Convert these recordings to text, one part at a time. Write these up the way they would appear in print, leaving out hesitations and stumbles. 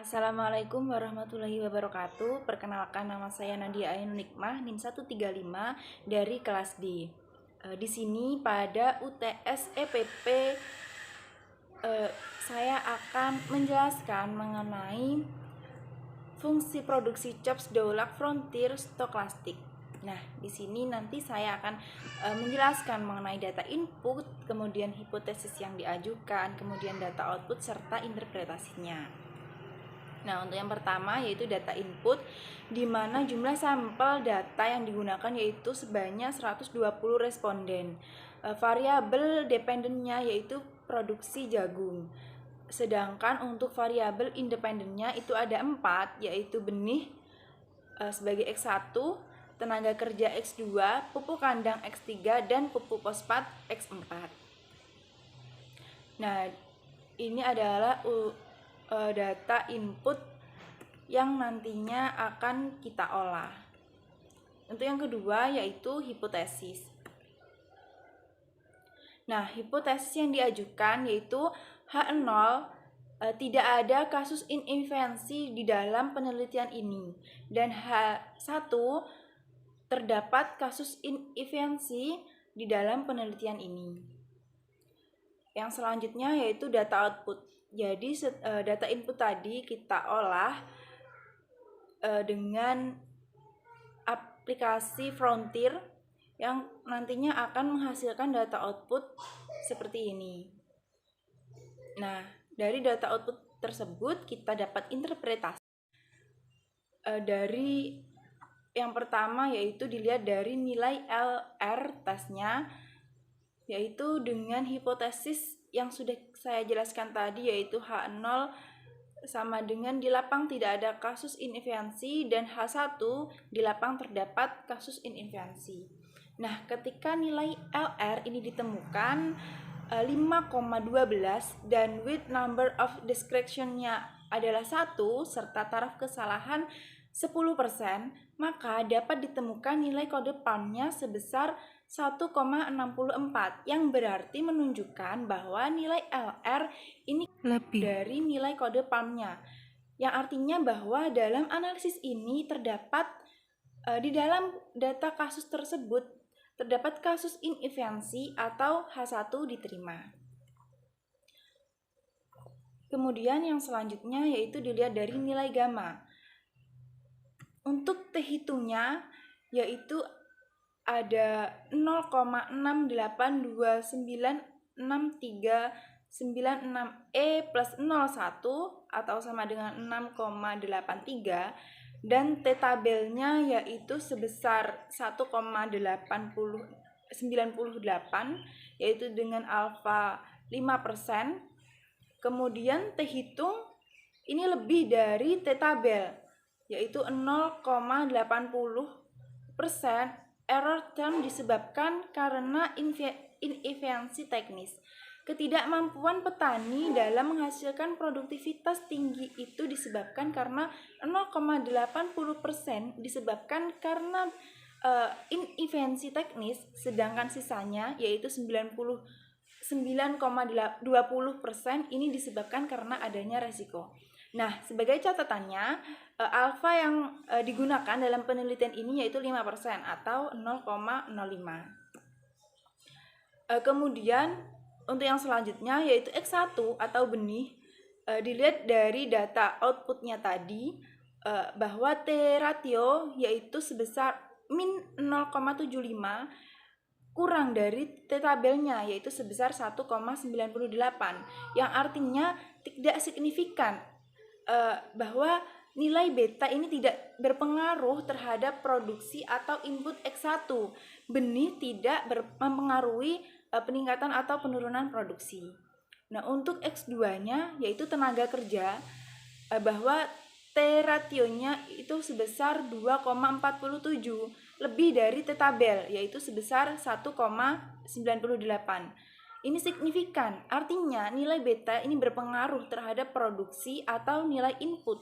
Assalamualaikum warahmatullahi wabarakatuh. Perkenalkan, nama saya Nadia Ainun Nikmah, NIM 135 dari kelas D. Di sini pada UTS EPP saya akan menjelaskan mengenai fungsi produksi CHOPS Dolac Frontier Stokastik. Nah, di sini nanti saya akan menjelaskan mengenai data input, kemudian hipotesis yang diajukan, kemudian data output serta interpretasinya. Nah, untuk yang pertama yaitu data input, di mana jumlah sampel data yang digunakan yaitu sebanyak 120 responden. Variabel dependennya yaitu produksi jagung. Sedangkan untuk variabel independennya itu ada 4, yaitu benih sebagai X1, tenaga kerja X2, pupuk kandang X3, dan pupuk fosfat X4. Nah, ini adalah data input yang nantinya akan kita olah. Untuk yang kedua yaitu hipotesis. Nah, hipotesis yang diajukan yaitu H0 tidak ada kasus inefiensi di dalam penelitian ini, dan H1 terdapat kasus inefiensi di dalam penelitian ini. Yang selanjutnya yaitu data output. Jadi data input tadi kita olah dengan aplikasi Frontier yang nantinya akan menghasilkan data output seperti ini. Nah, dari data output tersebut kita dapat interpretasi dari yang pertama yaitu dilihat dari nilai LR tesnya, yaitu dengan hipotesis yang sudah saya jelaskan tadi yaitu H0 sama dengan di lapang tidak ada kasus inefiensi dan H1 di lapang terdapat kasus inefiensi. Nah, ketika nilai LR ini ditemukan 5,12 dan with number of discretion-nya adalah 1 serta taraf kesalahan 10%, maka dapat ditemukan nilai kode PAM-nya sebesar 1,64, yang berarti menunjukkan bahwa nilai LR ini lebih dari nilai kode PAM-nya, yang artinya bahwa dalam analisis ini terdapat di dalam data kasus tersebut terdapat kasus inefiensi atau H1 diterima. Kemudian yang selanjutnya yaitu dilihat dari nilai gamma. Untuk T-hitungnya yaitu ada 0,682963996E plus 01 atau sama dengan 6,83, dan T-tabelnya yaitu sebesar 1,98 yaitu dengan alfa 5%. Kemudian T-hitung ini lebih dari T-tabel yaitu 0,80%. Error term disebabkan karena inefiensi teknis. Ketidakmampuan petani dalam menghasilkan produktivitas tinggi itu disebabkan karena 0,80% disebabkan karena inefiensi teknis, sedangkan sisanya yaitu 99,20% ini disebabkan karena adanya resiko. Nah, sebagai catatannya, alfa yang digunakan dalam penelitian ini yaitu 5% atau 0,05. Kemudian untuk yang selanjutnya yaitu X1 atau benih, dilihat dari data outputnya tadi bahwa T-ratio yaitu sebesar min 0,75 kurang dari T-tabelnya yaitu sebesar 1,98, yang artinya tidak signifikan bahwa nilai beta ini tidak berpengaruh terhadap produksi atau input X1. Benih tidak mempengaruhi peningkatan atau penurunan produksi. Nah, untuk X2-nya yaitu tenaga kerja, bahwa T-rationya itu sebesar 2,47, lebih dari T-tabel yaitu sebesar 1,98. Ini signifikan, artinya nilai beta ini berpengaruh terhadap produksi atau nilai input.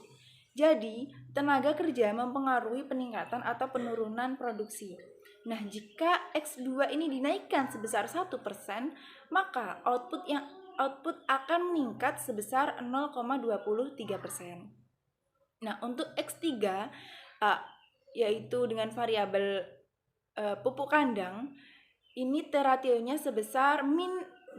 Jadi, tenaga kerja mempengaruhi peningkatan atau penurunan produksi. Nah, jika X2 ini dinaikkan sebesar 1%, maka output akan meningkat sebesar 0,23%. Nah, untuk X3 yaitu dengan variabel pupuk kandang, ini T rationya sebesar min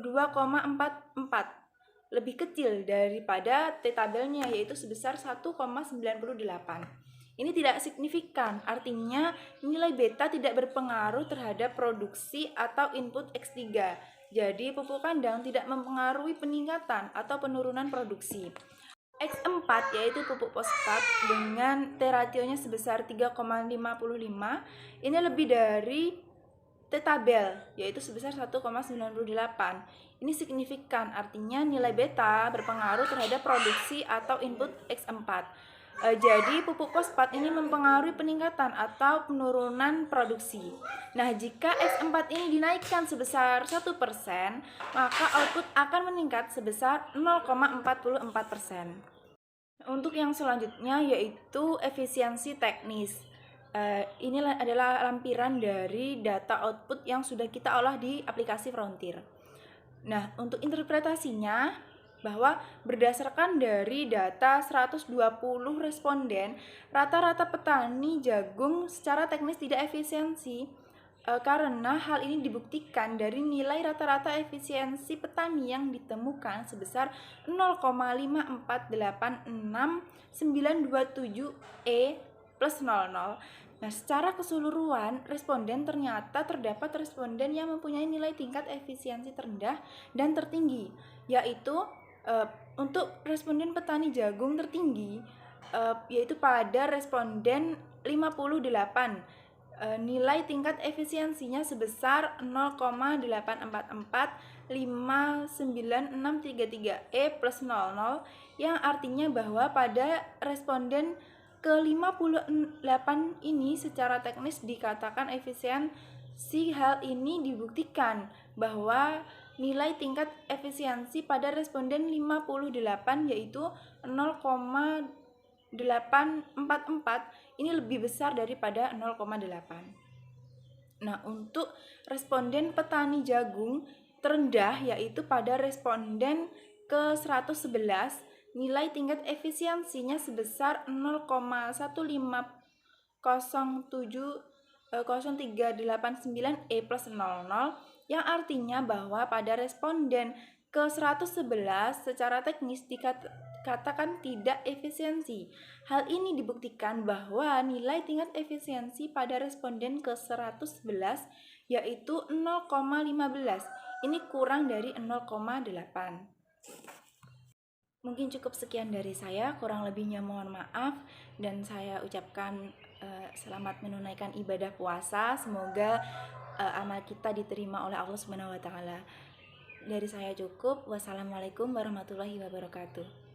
2,44, lebih kecil daripada T tabelnya yaitu sebesar 1,98. Ini tidak signifikan, artinya nilai beta tidak berpengaruh terhadap produksi atau input X3. Jadi pupuk kandang tidak mempengaruhi peningkatan atau penurunan produksi. X4 yaitu pupuk fosfat dengan T rationya sebesar 3,55, ini lebih dari T tabel yaitu sebesar 1,98. Ini signifikan, artinya nilai beta berpengaruh terhadap produksi atau input X4. Jadi pupuk fosfat ini mempengaruhi peningkatan atau penurunan produksi. Nah, jika X4 ini dinaikkan sebesar 1%, maka output akan meningkat sebesar 0,44%. Untuk yang selanjutnya yaitu efisiensi teknis. Ini adalah lampiran dari data output yang sudah kita olah di aplikasi Frontier. Nah, untuk interpretasinya, bahwa berdasarkan dari data 120 responden, rata-rata petani jagung secara teknis tidak efisiensi, karena hal ini dibuktikan dari nilai rata-rata efisiensi petani yang ditemukan sebesar 0,5486927 plus 00. Nah, secara keseluruhan, responden ternyata terdapat responden yang mempunyai nilai tingkat efisiensi terendah dan tertinggi, yaitu untuk responden petani jagung tertinggi yaitu pada responden 58, nilai tingkat efisiensinya sebesar 0,8445963 plus 00, yang artinya bahwa pada responden ke-58 ini secara teknis dikatakan efisiensi. Hal ini dibuktikan bahwa nilai tingkat efisiensi pada responden 58 yaitu 0,844 ini lebih besar daripada 0,8. Nah, untuk responden petani jagung terendah yaitu pada responden ke-111, nilai tingkat efisiensinya sebesar 0,150703899 plus 00, yang artinya bahwa pada responden ke-111 secara teknis dikatakan tidak efisiensi. Hal ini dibuktikan bahwa nilai tingkat efisiensi pada responden ke-111 yaitu 0,15. Ini kurang dari 0,8. Mungkin cukup sekian dari saya, kurang lebihnya mohon maaf, dan saya ucapkan selamat menunaikan ibadah puasa. Semoga amal kita diterima oleh Allah Subhanahu wa taala. Dari saya cukup. Wassalamualaikum warahmatullahi wabarakatuh.